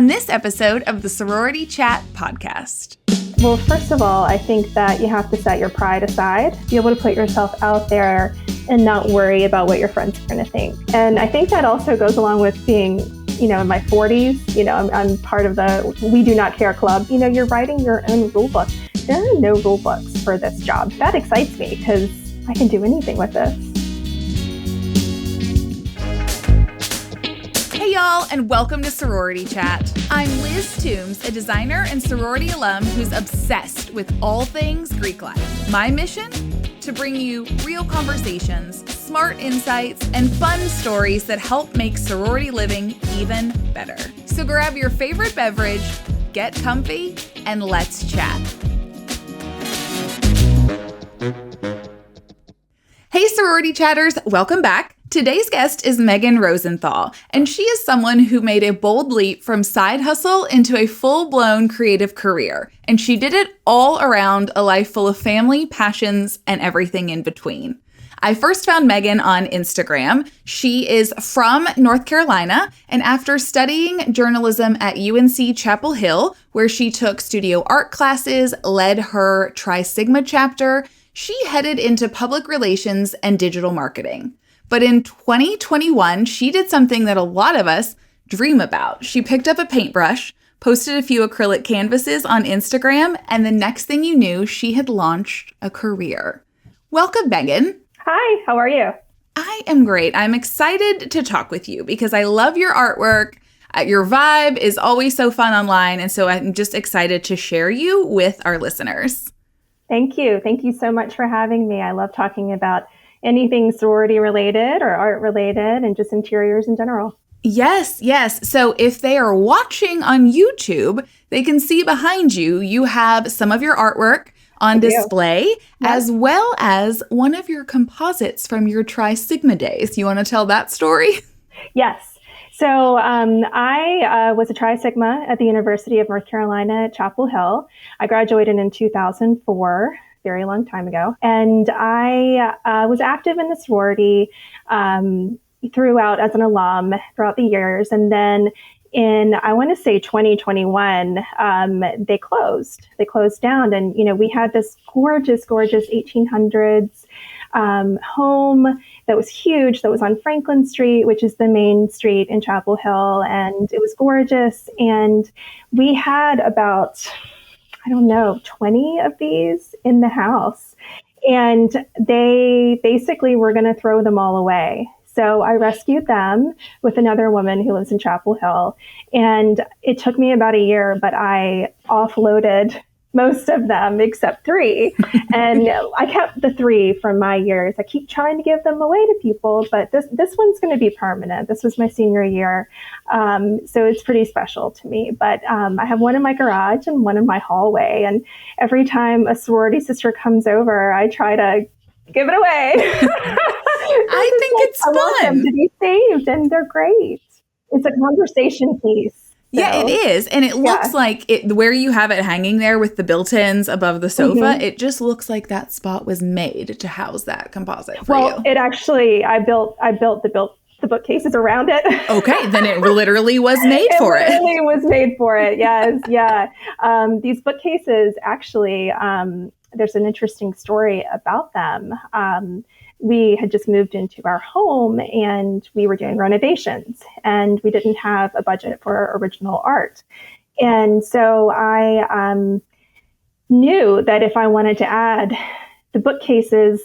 on this episode of the Sorority Chat podcast. Well, first of all, I think that you have to set your pride aside, be able to put yourself out there and not worry about what your friends are going to think. And I think that also goes along with being, in my 40s, I'm part of the We Do Not Care Club. You're writing your own rule book. There are no rule books for this job. That excites me because I can do anything with this. Hey y'all, and welcome to Sorority Chat. I'm Liz Toombs, a designer and sorority alum who's obsessed with all things Greek life. My mission? To bring you real conversations, smart insights, and fun stories that help make sorority living even better. So grab your favorite beverage, get comfy, and let's chat. Hey sorority chatters, welcome back. Today's guest is Meghan Rosenthal, and she is someone who made a bold leap from side hustle into a full-blown creative career. And she did it all around a life full of family, passions, and everything in between. I first found Meghan on Instagram. She is from North Carolina, and after studying journalism at UNC Chapel Hill, where she took studio art classes, led her Tri Sigma chapter, she headed into public relations and digital marketing. But in 2021, she did something that a lot of us dream about. She picked up a paintbrush, posted a few acrylic canvases on Instagram, and the next thing you knew, she had launched a career. Welcome, Meghan. Hi, how are you? I am great. I'm excited to talk with you because I love your artwork. Your vibe is always so fun online, and so I'm just excited to share you with our listeners. Thank you. Thank you so much for having me. I love talking about anything sorority related or art related and just interiors in general. Yes. So if they are watching on YouTube, they can see behind you, you have some of your artwork on display, as well as one of your composites from your Tri Sigma days. You want to tell that story? Yes. So I was a Tri Sigma at the University of North Carolina at Chapel Hill. I graduated in 2004. Very long time ago. And I was active in the sorority throughout as an alum throughout the years. And then in, I want to say 2021, they closed down. And, we had this gorgeous 1800s home that was huge, that was on Franklin Street, which is the main street in Chapel Hill. And it was gorgeous. And we had about 20 of these in the house. And they basically were going to throw them all away. So I rescued them with another woman who lives in Chapel Hill. And it took me about a year, but I offloaded most of them except 3. And I kept the 3 from my years. I keep trying to give them away to people, but this one's going to be permanent. This was my senior year. So it's pretty special to me. But I have one in my garage and one in my hallway. And every time a sorority sister comes over, I try to give it away. I think it's fun. I want them to be saved, and they're great. It's a conversation piece. Yeah, it is. And it looks like it, where you have it hanging there with the built-ins above the sofa, it just looks like that spot was made to house that composite for you. It actually, I built the bookcases around it. Okay, then it literally was made for it. It literally was made for it, yes, yeah. These bookcases, actually, there's an interesting story about them. We had just moved into our home and we were doing renovations and we didn't have a budget for original art. And so I knew that if I wanted to add the bookcases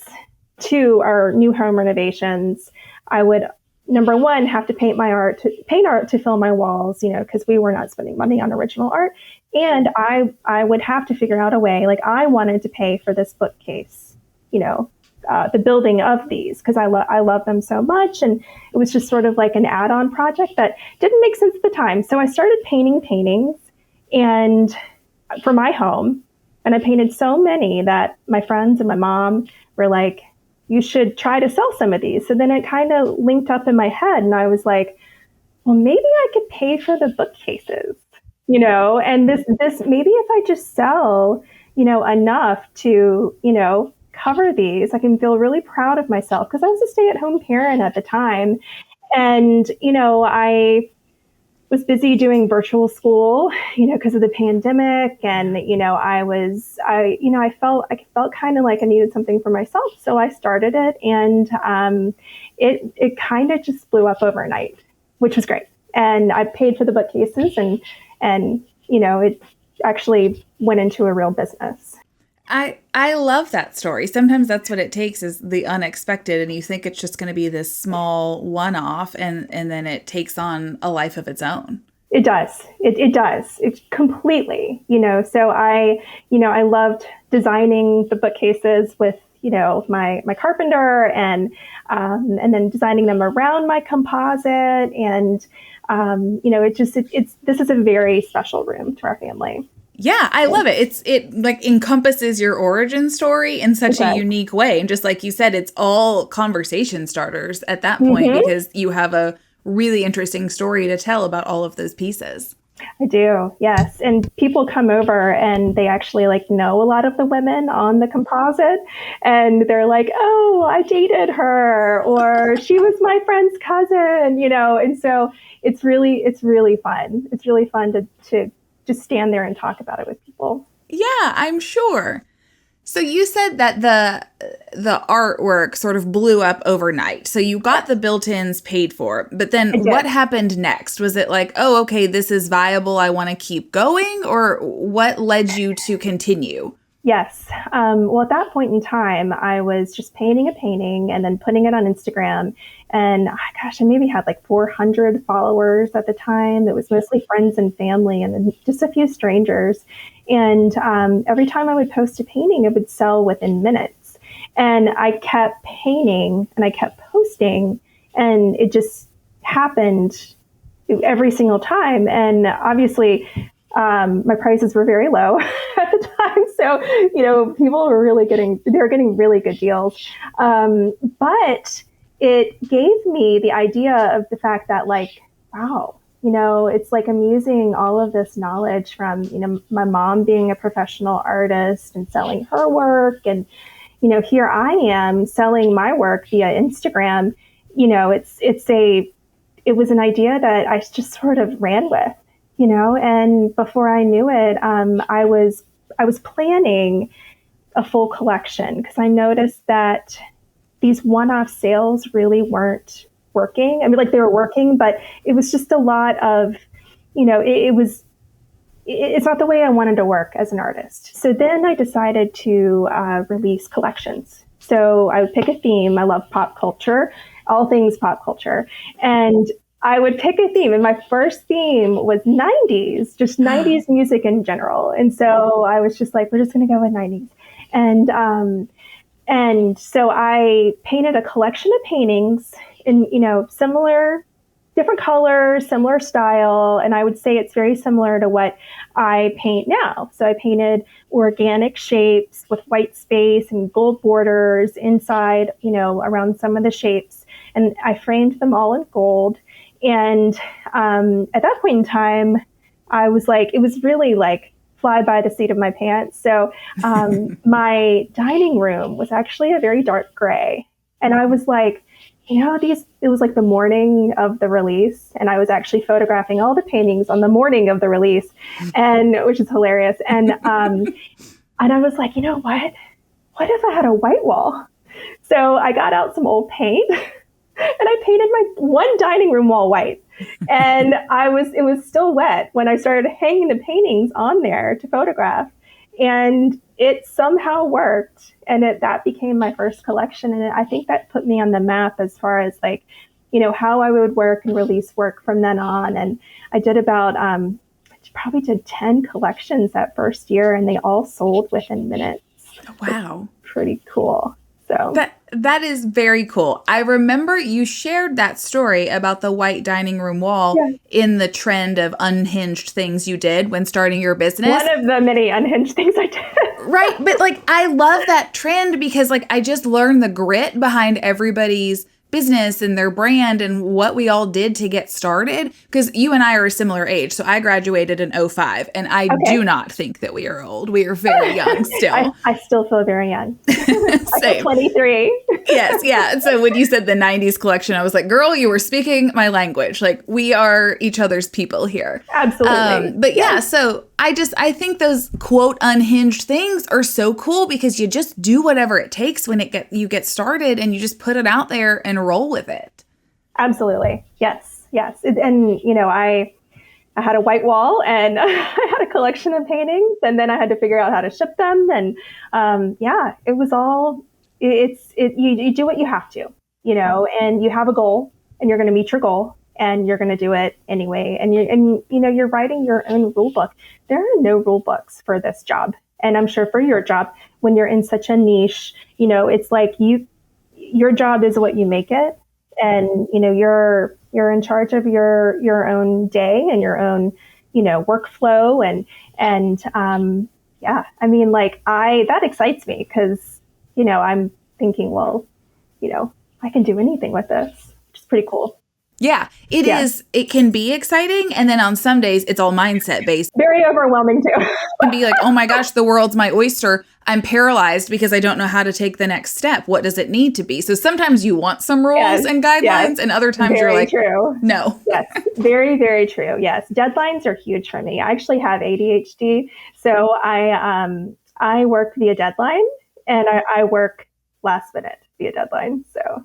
to our new home renovations, I would, number one, have to paint art to fill my walls, because we were not spending money on original art. And I would have to figure out a way, like I wanted to pay for this bookcase, the building of these, because I love them so much. And it was just sort of like an add-on project that didn't make sense at the time. So I started painting paintings and for my home. And I painted so many that my friends and my mom were like, you should try to sell some of these. So then it kind of linked up in my head. And I was like, well, maybe I could pay for the bookcases, and this maybe if I just sell, enough to, cover these, I can feel really proud of myself because I was a stay-at-home parent at the time. And, I was busy doing virtual school, because of the pandemic. And, I felt kind of like I needed something for myself. So I started it, and it kind of just blew up overnight, which was great. And I paid for the bookcases, and it actually went into a real business. I love that story. Sometimes that's what it takes, is the unexpected, and you think it's just going to be this small one-off, and then it takes on a life of its own. It does. It does. It's completely, so I loved designing the bookcases with, my carpenter, and then designing them around my composite. And, this is a very special room to our family. Yeah, I love it. It like encompasses your origin story in such a unique way. And just like you said, it's all conversation starters at that point, because you have a really interesting story to tell about all of those pieces. I do, yes. And people come over and they actually know a lot of the women on the composite, and they're like, "Oh, I dated her," or "She was my friend's cousin," And so it's really fun. It's really fun to just stand there and talk about it with people. Yeah, I'm sure. So you said that the artwork sort of blew up overnight. So you got the built-ins paid for, but then what happened next? Was it like, oh, okay, this is viable, I want to keep going? Or what led you to continue? Yes. Well, at that point in time, I was just painting a painting and then putting it on Instagram. And I maybe had 400 followers at the time. It was mostly friends and family, and then just a few strangers. And every time I would post a painting, it would sell within minutes. And I kept painting and I kept posting, and it just happened every single time. And obviously, my prices were very low at the time. So, people were getting really good deals. But it gave me the idea of the fact that wow, it's I'm using all of this knowledge from, my mom being a professional artist and selling her work. And, here I am selling my work via Instagram. It was an idea that I just sort of ran with, and before I knew it, I was planning a full collection, because I noticed that these one-off sales really weren't working. I mean, they were working, but it was just a lot of, it's not the way I wanted to work as an artist. So then I decided to release collections. So I would pick a theme. I love pop culture, all things pop culture. And I would pick a theme. And my first theme was 90s, just 90s music in general. And so I was just we're just going to go with 90s. And so I painted a collection of paintings in, similar, different colors, similar style. And I would say it's very similar to what I paint now. So I painted organic shapes with white space and gold borders inside, around some of the shapes. And I framed them all in gold. And at that point in time, I was it was really fly by the seat of my pants. So my dining room was actually a very dark gray. And I was it was the morning of the release. And I was actually photographing all the paintings on the morning of the release, and which is hilarious. And and I was you know what? What if I had a white wall? So I got out some old paint and I painted my one dining room wall white. And it was still wet when I started hanging the paintings on there to photograph. And it somehow worked. And that became my first collection. And I think that put me on the map as far as how I would work and release work from then on. And I did about, probably did 10 collections that first year, and they all sold within minutes. Wow. Pretty cool. So that is very cool. I remember you shared that story about the white dining room wall in the trend of unhinged things you did when starting your business. One of the many unhinged things I did. Right. But I love that trend, because I just learned the grit behind everybody's business and their brand and what we all did to get started. Because you and I are a similar age. So I graduated in '05, and I do not think that we are old. We are very young still. I still feel very young. I feel 23. Yes. Yeah. And so when you said the 90s collection, I was like, girl, you were speaking my language. Like, we are each other's people here. Absolutely. But yeah, so I think those quote unhinged things are so cool because you just do whatever it takes when you get started, and you just put it out there and roll with it. Absolutely. Yes. And, I had a white wall, and I had a collection of paintings, and then I had to figure out how to ship them. And it was all, you do what you have to, and you have a goal, and you're going to meet your goal, and you're going to do it anyway. And you're writing your own rule book. There are no rule books for this job. And I'm sure for your job, when you're in such a niche, it's like your job is what you make it. And, you're in charge of your own day and your own, workflow. That excites me because, I'm thinking, well, I can do anything with this, which is pretty cool. Yeah, it is. It can be exciting. And then on some days, it's all mindset based. Very overwhelming, too. And be like, oh my gosh, the world's my oyster. I'm paralyzed because I don't know how to take the next step. What does it need to be? So sometimes you want some rules and guidelines, and other times you're like, no. Yes, very, very true. Yes, deadlines are huge for me. I actually have ADHD. So I work via deadline, and I work last minute via deadline. So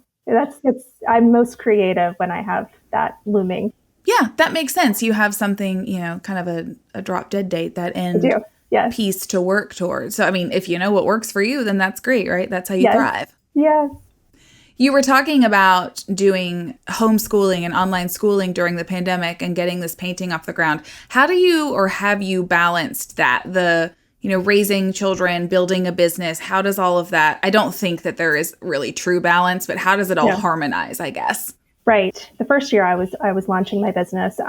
I'm most creative when I have that looming. Yeah, that makes sense. You have something, kind of a drop dead date, that end piece to work towards. So, I mean, if you know what works for you, then that's great, right? That's how you thrive. Yes. You were talking about doing homeschooling and online schooling during the pandemic and getting this painting off the ground. How do you, or have you balanced that? Raising children, building a business, how does all of that, I don't think that there is really true balance, but how does it all harmonize, I guess? Right. The first year I was launching my business,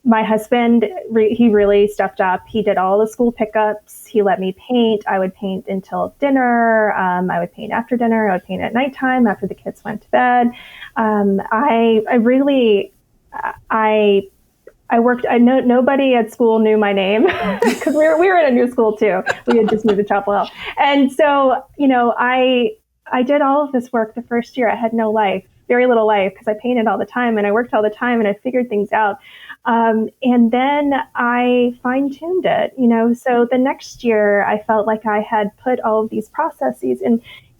my husband, he really stepped up. He did all the school pickups. He let me paint. I would paint until dinner. I would paint after dinner. I would paint at nighttime after the kids went to bed. I worked. Nobody at school knew my name because we were in a new school too. We had just moved to Chapel Hill, and so I did all of this work the first year. I had no life, very little life, because I painted all the time and I worked all the time and I figured things out. And then I fine-tuned it. So the next year I felt like I had put all of these processes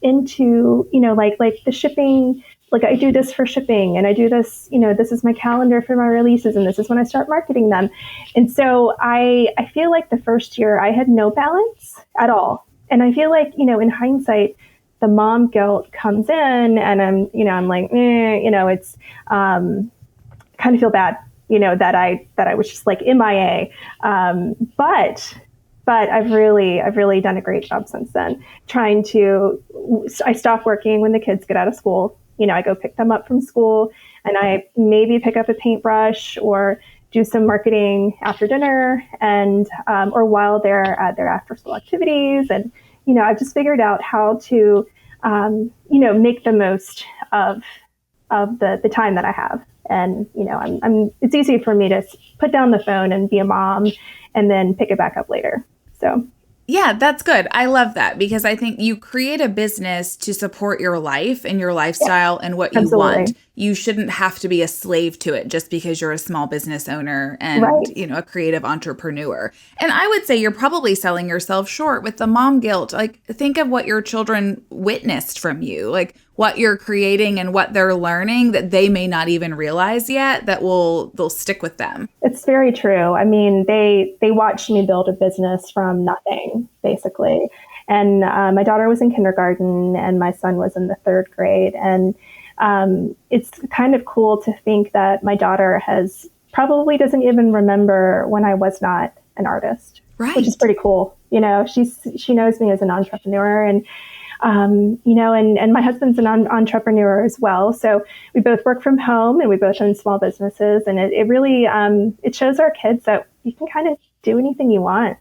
into like the shipping. Like, I do this for shipping, and I do this, this is my calendar for my releases, and this is when I start marketing them. And so I feel like the first year I had no balance at all. And I feel like, in hindsight, the mom guilt comes in, and I'm like, it's kind of feel bad, that I was just like MIA. But I've really done a great job since then. I stop working when the kids get out of school. I go pick them up from school, and I maybe pick up a paintbrush or do some marketing after dinner and or while they're at their after school activities. And, I've just figured out how to, make the most of the time that I have. And, it's easy for me to put down the phone and be a mom and then pick it back up later. So. Yeah, that's good. I love that, because I think you create a business to support your life and your lifestyle and what you want. You shouldn't have to be a slave to it just because you're a small business owner and, a creative entrepreneur. And I would say you're probably selling yourself short with the mom guilt. Like, think of what your children witnessed from you, like what you're creating and what they're learning that they may not even realize yet that they'll stick with them. It's very true. I mean, they watched me build a business from nothing, basically. And my daughter was in kindergarten and my son was in the 3rd grade. And it's kind of cool to think that my daughter probably doesn't even remember when I was not an artist, which is pretty cool. She knows me as an entrepreneur, and and my husband's an entrepreneur as well. So we both work from home and we both own small businesses. And it really, it shows our kids that you can kind of do anything you want,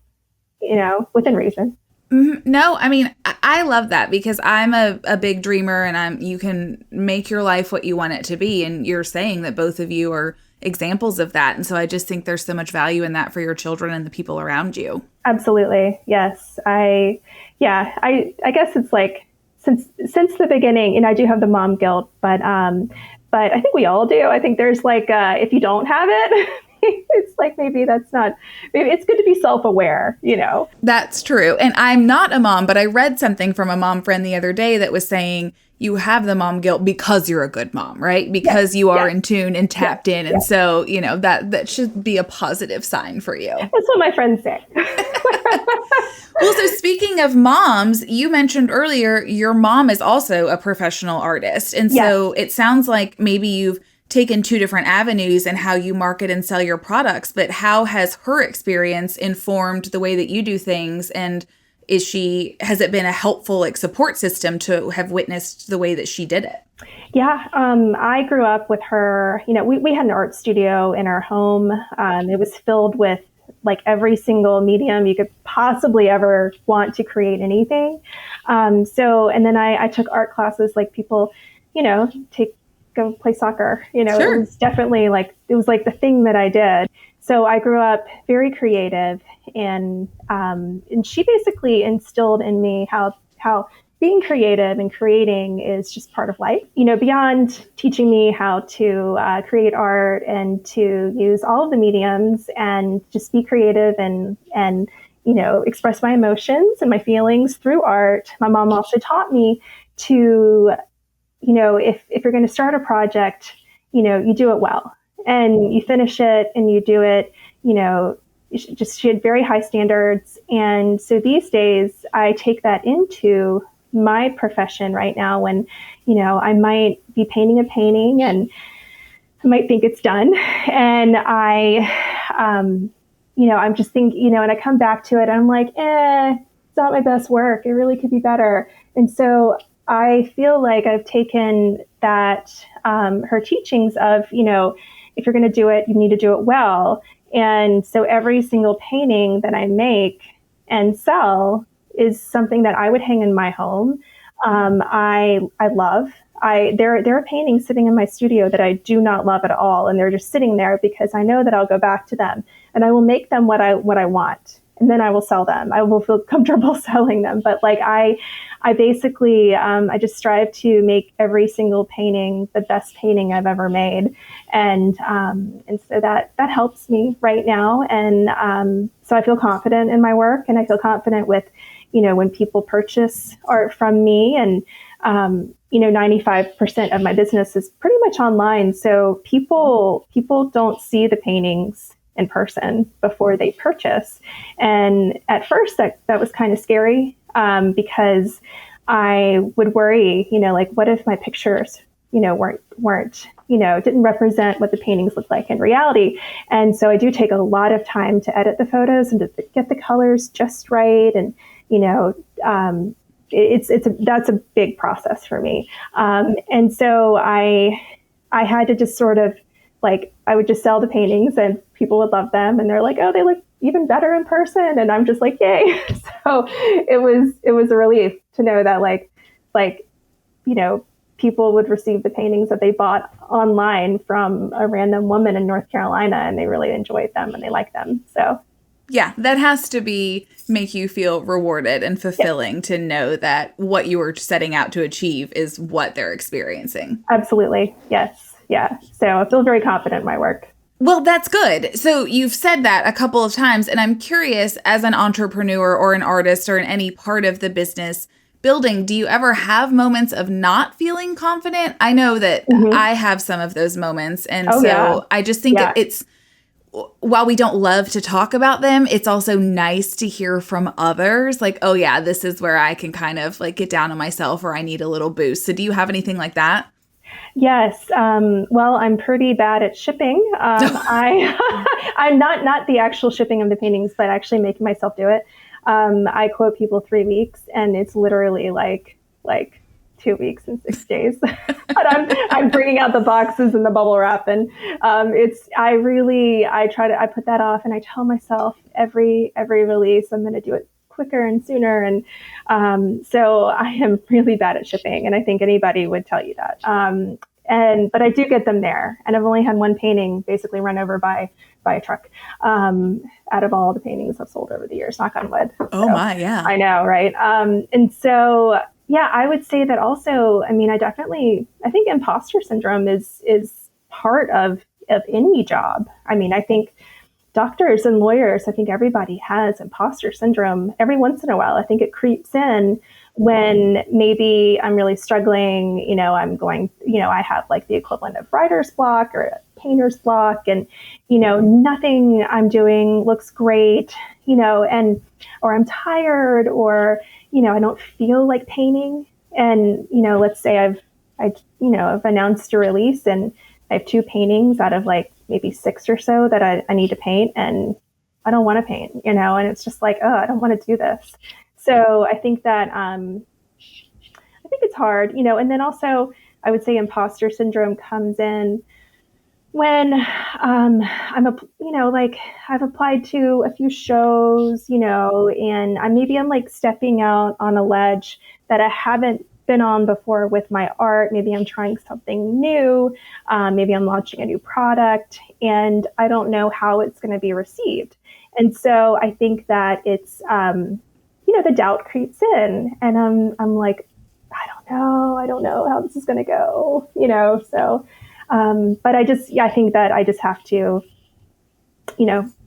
within reason. No, I mean, I love that because I'm a big dreamer and you can make your life what you want it to be. And you're saying that both of you are examples of that. And so I just think there's so much value in that for your children and the people around you. Absolutely. Yes. I guess it's like since the beginning, and I do have the mom guilt, but I think we all do. I think there's like, if you don't have it, it's like, maybe it's good to be self-aware, That's true. And I'm not a mom, but I read something from a mom friend the other day that was saying you have the mom guilt because you're a good mom, right? Because you are in tune and tapped in. And so, that should be a positive sign for you. That's what my friends say. Well, so speaking of moms, you mentioned earlier your mom is also a professional artist. And so it sounds like maybe you've taken two different avenues in how you market and sell your products, but how has her experience informed the way that you do things? And has it been a helpful support system to have witnessed the way that she did it? Yeah, I grew up with her. We had an art studio in our home. It was filled with like every single medium you could possibly ever want to create anything. And then I took art classes like people, go play soccer. Sure. It was definitely it was like the thing that I did. So I grew up very creative, and she basically instilled in me how being creative and creating is just part of life. Beyond teaching me how to create art and to use all of the mediums and just be creative and express my emotions and my feelings through art. My mom also taught me to, if you're going to start a project, you do it well and you finish it and you do it, she had very high standards. And so these days I take that into my profession right now when, I might be painting a painting and I might think it's done. And I'm just thinking, and I come back to it, and I'm like, it's not my best work. It really could be better. And so I feel like I've taken that, her teachings of, if you're going to do it, you need to do it well. And so every single painting that I make and sell is something that I would hang in my home. I love. There are paintings sitting in my studio that I do not love at all, and they're just sitting there because I know that I'll go back to them and I will make them what I want, and then I will sell them. I will feel comfortable selling them. But I basically I just strive to make every single painting the best painting I've ever made, and so that helps me right now, and so I feel confident in my work, and I feel confident with when people purchase art from me, and 95% of my business is pretty much online. So people don't see the paintings in person before they purchase. And at first that was kind of scary, because I would worry, what if my pictures, weren't, didn't represent what the paintings look like in reality. And so I do take a lot of time to edit the photos and to get the colors just right. And, that's a big process for me. And so I had to just sort of I would just sell the paintings and people would love them. And they're like, oh, they look even better in person. And I'm just like, yay. So it was a relief to know that people would receive the paintings that they bought online from a random woman in North Carolina, and they really enjoyed them and they liked them. So yeah, that has to make you feel rewarded and fulfilling to know that what you were setting out to achieve is what they're experiencing. Absolutely. Yes. Yeah. So I feel very confident in my work. Well, that's good. So you've said that a couple of times, and I'm curious, as an entrepreneur or an artist or in any part of the business building, do you ever have moments of not feeling confident? I know that I have some of those moments. And I just think it's, while we don't love to talk about them, it's also nice to hear from others like, oh yeah, this is where I can kind of get down on myself, or I need a little boost. So do you have anything like that? Yes. Well, I'm pretty bad at shipping. I'm not the actual shipping of the paintings, but actually making myself do it. I quote people 3 weeks, and it's literally like 2 weeks and 6 days. But I'm bringing out the boxes and the bubble wrap, and I put that off, and I tell myself every release I'm going to do it quicker and sooner. And so I am really bad at shipping, and I think anybody would tell you that. But I do get them there, and I've only had one painting basically run over by a truck. Out of all the paintings I've sold over the years, knock on wood. Oh my, yeah. I know, right? And so, yeah, I would say that also. I mean, I think imposter syndrome is part of any job. I mean, I think doctors and lawyers, I think everybody has imposter syndrome every once in a while. I think it creeps in when maybe I'm really struggling, I have like the equivalent of writer's block or painter's block, and, nothing I'm doing looks great, or I'm tired, or, I don't feel like painting. And, let's say I've announced a release, and I have 2 paintings out of like maybe 6 or so that I need to paint, and I don't want to paint, and it's just like, oh, I don't want to do this. So I think that, I think it's hard, and then also I would say imposter syndrome comes in when, I've applied to a few shows, and I'm like stepping out on a ledge that I haven't been on before with my art. Maybe I'm trying something new. Maybe I'm launching a new product, and I don't know how it's going to be received. And so I think that it's, the doubt creeps in, and I'm like, I don't know how this is going to go, so, but I think that I just have to,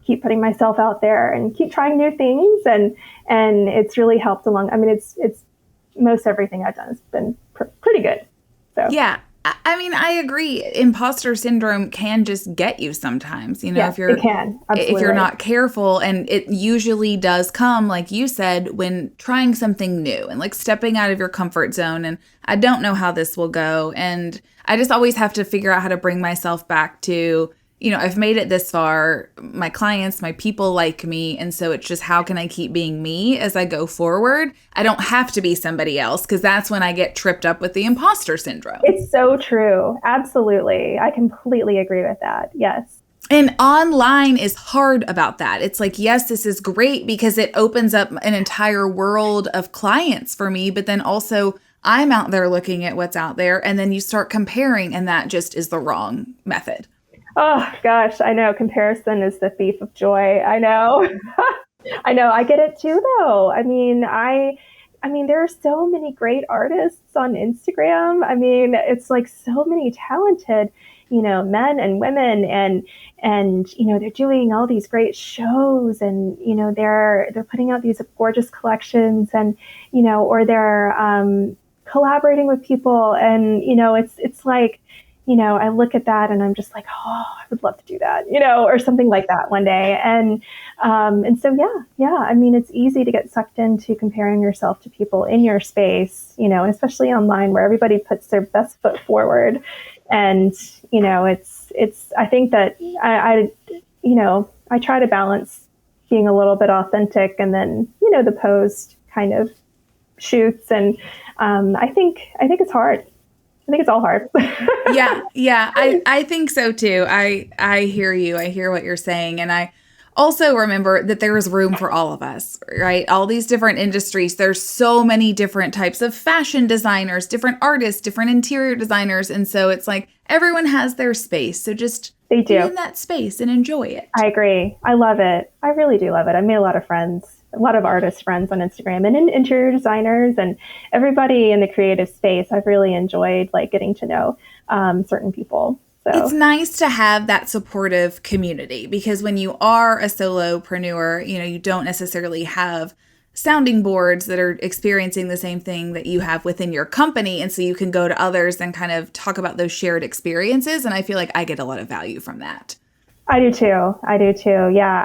keep putting myself out there and keep trying new things. And it's really helped along. I mean, it's most everything I've done has been pretty good. So, yeah. I mean, I agree. Imposter syndrome can just get you sometimes, it can. Absolutely. If you're not careful. And it usually does come, like you said, when trying something new and like stepping out of your comfort zone. And I don't know how this will go. And I just always have to figure out how to bring myself back to, I've made it this far. My clients, my people like me. And so it's just, how can I keep being me as I go forward? I don't have to be somebody else, because that's when I get tripped up with the imposter syndrome. It's so true. Absolutely. I completely agree with that. Yes. And online is hard about that. It's like, yes, this is great because it opens up an entire world of clients for me. But then also I'm out there looking at what's out there, and then you start comparing, and that just is the wrong method. Oh, gosh, I know. Comparison is the thief of joy. I know. I know. I get it too, though. I mean, there are so many great artists on Instagram. I mean, it's like so many talented, men and women, and they're doing all these great shows, and, they're putting out these gorgeous collections, and, or they're collaborating with people. And, it's like, I look at that and I'm just like, oh, I would love to do that, or something like that one day. And so, yeah. I mean, it's easy to get sucked into comparing yourself to people in your space, and especially online, where everybody puts their best foot forward. And, I think that I try to balance being a little bit authentic, and then, the posed kind of shoots. And I think it's hard. I think it's all hard. Yeah. I think so too. I hear you. I hear what you're saying. And I also remember that there is room for all of us, right? All these different industries. There's so many different types of fashion designers, different artists, different interior designers. And so it's like everyone has their space. So just be in that space and enjoy it. I agree. I love it. I really do love it. I made a lot of friends, a lot of artist friends on Instagram, and interior designers, and everybody in the creative space. I've really enjoyed like getting to know certain people. So it's nice to have that supportive community, because when you are a solopreneur, you don't necessarily have sounding boards that are experiencing the same thing that you have within your company. And so you can go to others and kind of talk about those shared experiences. And I feel like I get a lot of value from that. I do too. Yeah.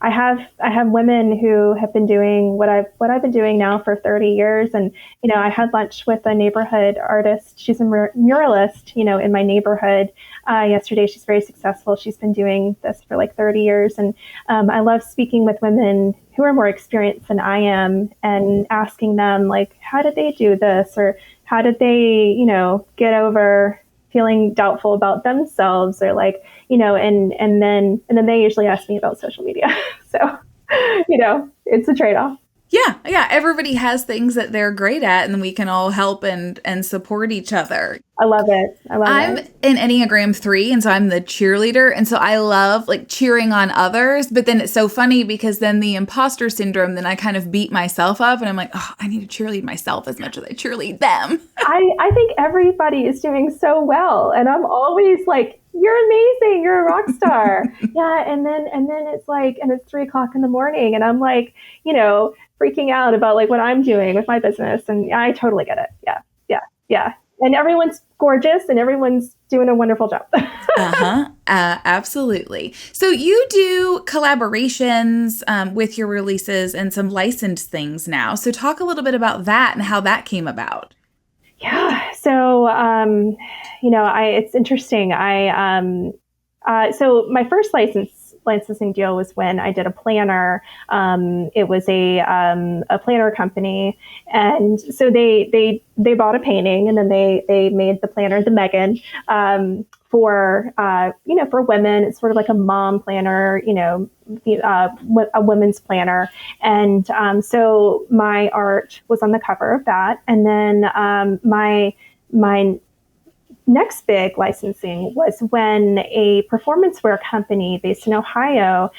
I have women who have been doing what I've been doing now for 30 years. And, I had lunch with a neighborhood artist. She's a muralist, in my neighborhood yesterday. She's very successful. She's been doing this for like 30 years. And I love speaking with women who are more experienced than I am, and asking them like, how did they do this? Or how did they, get over feeling doubtful about themselves, or like, and then they usually ask me about social media. So, it's a trade-off. Yeah. Everybody has things that they're great at, and we can all help and support each other. I love it. I'm an Enneagram 3, and so I'm the cheerleader. And so I love like cheering on others. But then it's so funny because then the imposter syndrome, then I kind of beat myself up and I'm like, oh, I need to cheerlead myself as much as I cheerlead them. I think everybody is doing so well. And I'm always like, you're amazing. You're a rock star. Yeah. And then it's like, and it's 3:00 in the morning. And I'm like, freaking out about like what I'm doing with my business. And I totally get it. Yeah. And everyone's gorgeous and everyone's doing a wonderful job. Absolutely. So you do collaborations with your releases and some licensed things now. So talk a little bit about that and how that came about. Yeah. So, it's interesting. So my first licensing deal was when I did a planner. It was a planner company, and so they bought a painting, and then they made the planner, the Meghan, for women. It's sort of like a mom planner, a women's planner, and so my art was on the cover of that, and then my next big licensing was when a performance wear company based in Ohio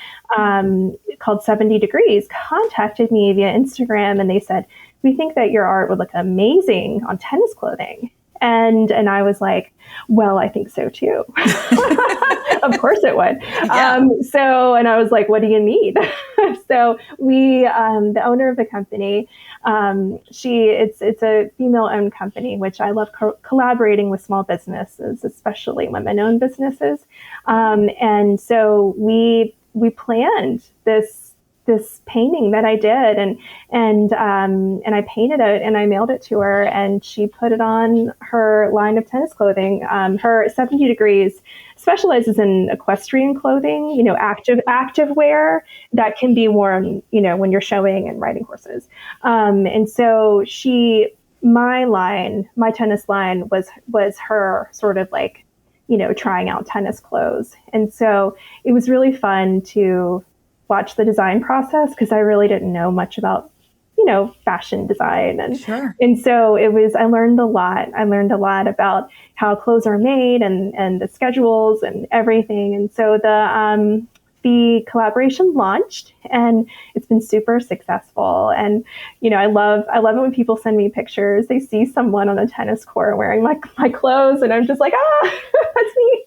called 70 Degrees contacted me via Instagram, and they said, we think that your art would look amazing on tennis clothing. And I was like, well, I think so too. Of course it would. Yeah. And I was like, what do you need? So the owner of the company, it's a female-owned company, which I love collaborating with small businesses, especially women-owned businesses. And so we planned this painting that I did, and I painted it and I mailed it to her, and she put it on her line of tennis clothing. Her 70 Degrees specializes in equestrian clothing, active wear that can be worn, when you're showing and riding horses. And so my tennis line was her sort of like, trying out tennis clothes. And so it was really fun to watch the design process, because I really didn't know much about, fashion design. And sure. And so I learned a lot. I learned a lot about how clothes are made and the schedules and everything. And so the collaboration launched, and it's been super successful. And, I love it when people send me pictures. They see someone on a tennis court wearing my clothes, and I'm just like, that's me,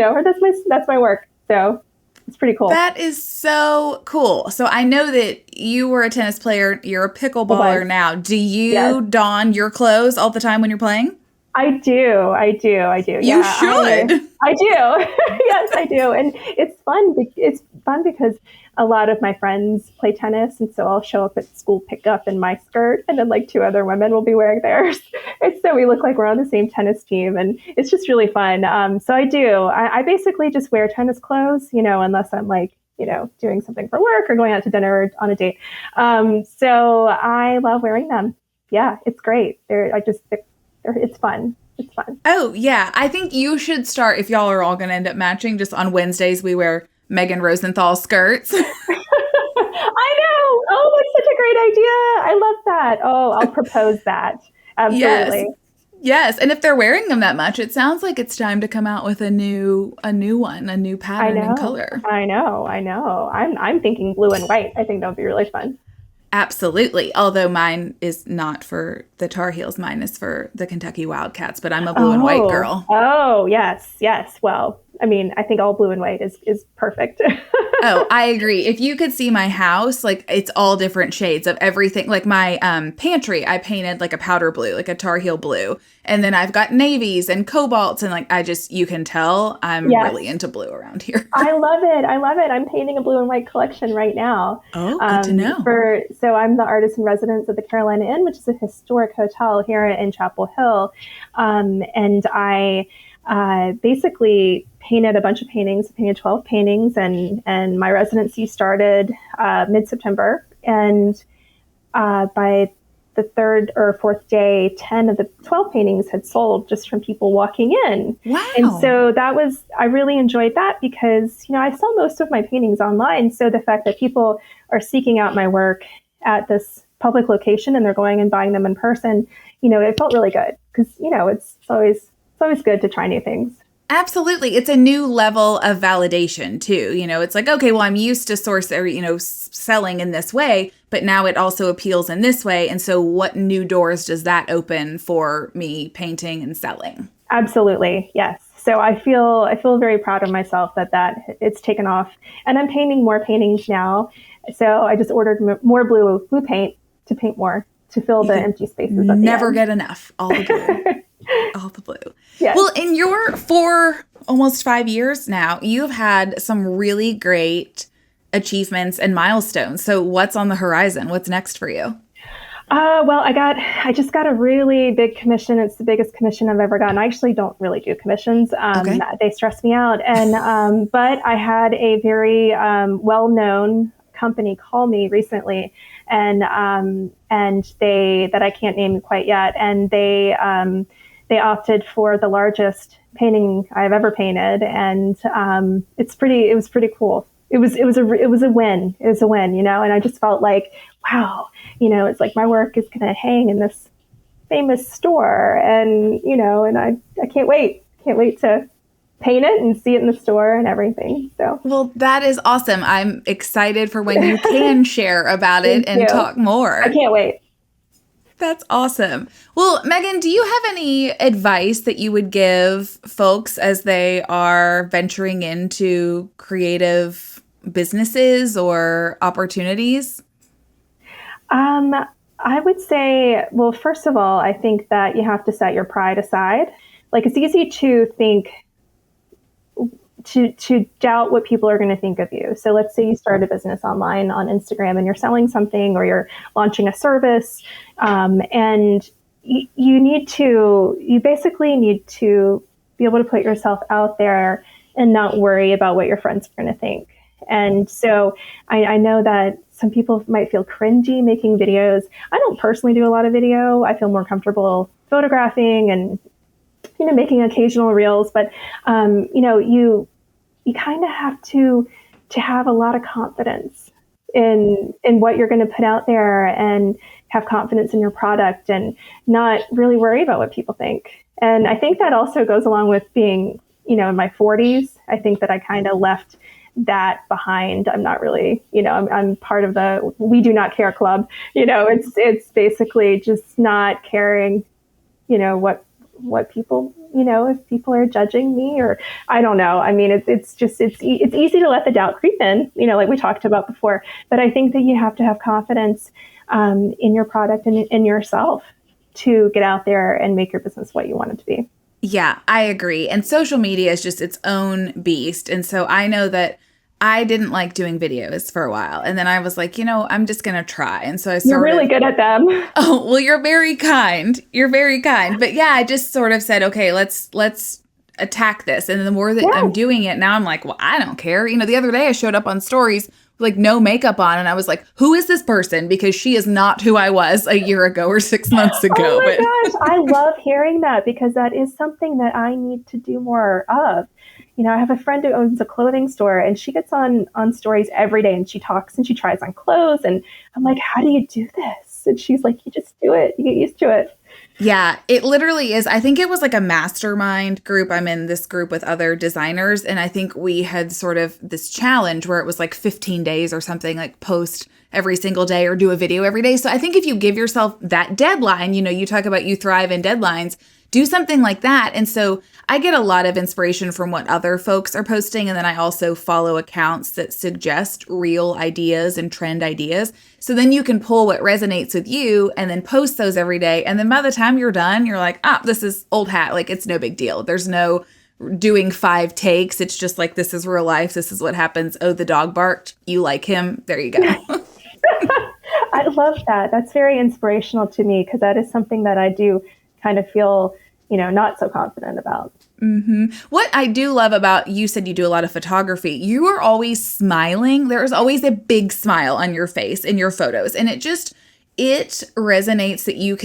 or that's my work. So it's pretty cool. That is so cool. So I know that you were a tennis player. You're a pickleballer now. Do you don your clothes all the time when you're playing? I do. You should. I do. Yes, I do. And it's fun. It's fun because a lot of my friends play tennis, and so I'll show up at school pickup in my skirt, and then like 2 other women will be wearing theirs. And so we look like we're on the same tennis team, and it's just really fun. So I do. I basically just wear tennis clothes, unless I'm like, doing something for work or going out to dinner or on a date. So I love wearing them. Yeah, it's great. It's fun. It's fun. Oh, yeah. I think you should start, if y'all are all going to end up matching, just on Wednesdays, we wear Meghan Rosenthal skirts. I know. Oh, that's such a great idea. I love that. Oh, I'll propose that. Absolutely. Yes. And if they're wearing them that much, it sounds like it's time to come out with a new one, a new pattern and color. I know. I'm thinking blue and white. I think that would be really fun. Absolutely. Although mine is not for the Tar Heels. Mine is for the Kentucky Wildcats, but I'm a blue and white girl. Oh, yes. Well, I mean, I think all blue and white is perfect. Oh, I agree. If you could see my house, like it's all different shades of everything. Like my pantry, I painted like a powder blue, like a Tar Heel blue. And then I've got navies and cobalts, and like you can tell I'm really into blue around here. I love it. I'm painting a blue and white collection right now. Oh, good to know. So I'm the artist in residence at the Carolina Inn, which is a historic hotel here in Chapel Hill. And I basically painted a bunch of paintings. I painted 12 paintings, and my residency started mid-September. And by the third or fourth day, 10 of the 12 paintings had sold just from people walking in. Wow. And so I really enjoyed that because, I sell most of my paintings online. So the fact that people are seeking out my work at this public location and they're going and buying them in person, it felt really good because, it's always good to try new things. Absolutely. It's a new level of validation too. It's like, okay, well, I'm used to selling in this way, but now it also appeals in this way. And so what new doors does that open for me painting and selling? Absolutely. Yes. So I feel very proud of myself that it's taken off, and I'm painting more paintings now. So I just ordered more blue paint to paint more to fill the empty spaces. Never get enough. All the blue. All the blue. Yes. Well, for almost 5 years now, you've had some really great achievements and milestones. So what's on the horizon? What's next for you? Well, I just got a really big commission. It's the biggest commission I've ever gotten. I actually don't really do commissions. Okay. They stress me out. And, but I had a very, well-known company call me recently and that I can't name quite yet. And they opted for the largest painting I've ever painted. And, it was pretty cool. It was a win. It was a win, and I just felt like, wow, it's like my work is going to hang in this famous store, and and I can't wait to paint it and see it in the store and everything. So, well, that is awesome. I'm excited for when you can share about it and talk more. I can't wait. That's awesome. Well, Meghan, do you have any advice that you would give folks as they are venturing into creative businesses or opportunities? I would say, well, first of all, I think that you have to set your pride aside. Like, it's easy to think, to doubt what people are going to think of you. So let's say you start a business online on Instagram and you're selling something or you're launching a service, and you basically need to be able to put yourself out there and not worry about what your friends are going to think. And so I know that some people might feel cringy making videos. I don't personally do a lot of video. I feel more comfortable photographing and, making occasional reels. But, you kind of have to have a lot of confidence in what you're going to put out there and have confidence in your product and not really worry about what people think. And I think that also goes along with being, in my 40s. I think that I kind of left that behind. I'm not really, I'm part of the we do not care club. It's basically just not caring, what people, if people are judging me or I don't know. I mean, it's easy to let the doubt creep in, like we talked about before. But I think that you have to have confidence in your product and in yourself to get out there and make your business what you want it to be. Yeah, I agree. And social media is just its own beast. And so I know that I didn't like doing videos for a while. And then I was like, I'm just going to try. And so You're really good at them. Oh, well, you're very kind. You're very kind. But yeah, I just sort of said, okay, let's attack this. And the more that I'm doing it, now I'm like, well, I don't care. The other day I showed up on stories with like no makeup on. And I was like, who is this person? Because she is not who I was a year ago or 6 months ago. Oh my gosh. I love hearing that because that is something that I need to do more of. I have a friend who owns a clothing store and she gets on stories every day and she talks and she tries on clothes. And I'm like, how do you do this? And she's like, you just do it. You get used to it. Yeah, it literally is. I think it was like a mastermind group. I'm in this group with other designers. And I think we had sort of this challenge where it was like 15 days or something, like post every single day or do a video every day. So I think if you give yourself that deadline, you talk about you thrive in deadlines, do something like that. And so I get a lot of inspiration from what other folks are posting. And then I also follow accounts that suggest real ideas and trend ideas. So then you can pull what resonates with you and then post those every day. And then by the time you're done, you're like, this is old hat. Like, it's no big deal. There's no doing 5 takes. It's just like, this is real life. This is what happens. Oh, the dog barked. You like him. There you go. I love that. That's very inspirational to me because that is something that I do kind of feel, not so confident about. Mm-hmm. What I do love about, you said you do a lot of photography. You are always smiling. There is always a big smile on your face in your photos. And It resonates that you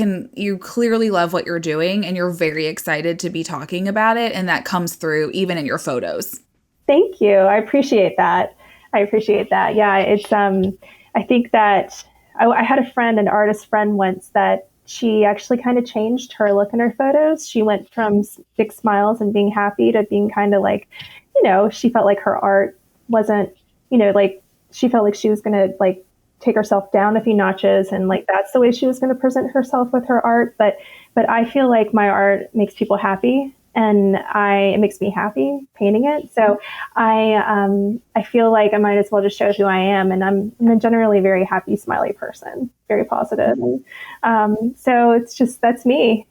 clearly love what you're doing and you're very excited to be talking about it. And that comes through even in your photos. Thank you. I appreciate that. Yeah, it's, I think that I had a friend, an artist friend once, that she actually kind of changed her look in her photos. She went from big smiles and being happy to being kind of like, she felt like her art wasn't, like she felt like she was going to like take herself down a few notches, and like that's the way she was going to present herself with her art. But I feel like my art makes people happy, and it makes me happy painting it. So I feel like I might as well just show who I am, and I'm a generally very happy, smiley person, very positive. And so that's me.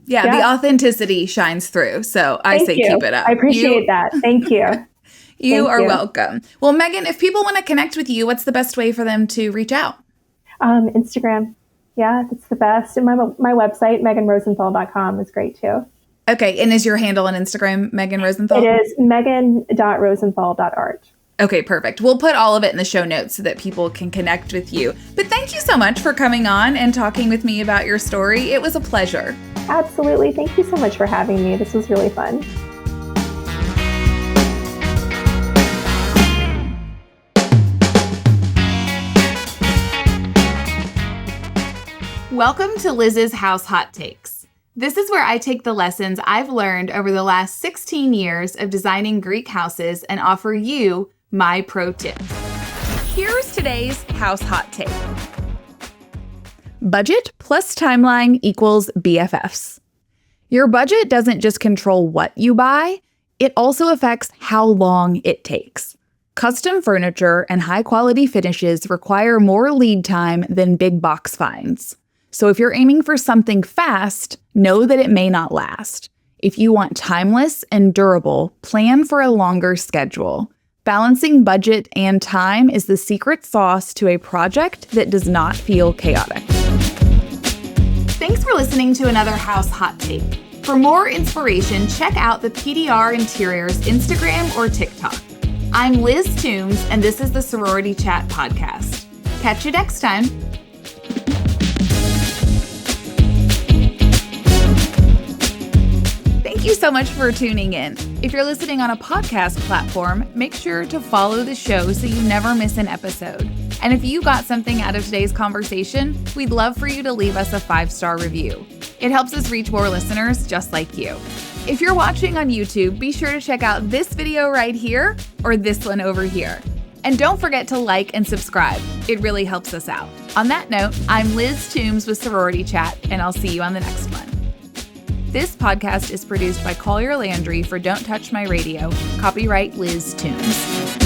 Yeah, the authenticity shines through. So I say keep it up. I appreciate that. Thank you. You are welcome. Well, Meghan, if people want to connect with you, what's the best way for them to reach out? Instagram. Yeah, that's the best. And my website, meghanrosenthal.com, is great too. Okay. And is your handle on Instagram Meghan Rosenthal? It is meghan.rosenthal.art. Okay, perfect. We'll put all of it in the show notes so that people can connect with you. But thank you so much for coming on and talking with me about your story. It was a pleasure. Absolutely. Thank you so much for having me. This was really fun. Welcome to Liz's House Hot Takes. This is where I take the lessons I've learned over the last 16 years of designing Greek houses and offer you my pro tips. Here's today's House Hot Take. Budget plus timeline equals BFFs. Your budget doesn't just control what you buy, it also affects how long it takes. Custom furniture and high-quality finishes require more lead time than big box finds. So if you're aiming for something fast, know that it may not last. If you want timeless and durable, plan for a longer schedule. Balancing budget and time is the secret sauce to a project that does not feel chaotic. Thanks for listening to another House Hot Take. For more inspiration, check out the PDR Interiors Instagram or TikTok. I'm Liz Toombs, and this is the Sorority Chat podcast. Catch you next time. Thank you so much for tuning in. If you're listening on a podcast platform, make sure to follow the show so you never miss an episode. And if you got something out of today's conversation, we'd love for you to leave us a 5-star review. It helps us reach more listeners just like you. If you're watching on YouTube, be sure to check out this video right here or this one over here. And don't forget to like and subscribe. It really helps us out. On that note, I'm Liz Toombs with Sorority Chat, and I'll see you on the next one. This podcast is produced by Collier Landry for Don't Touch My Radio. Copyright Liz Toombs.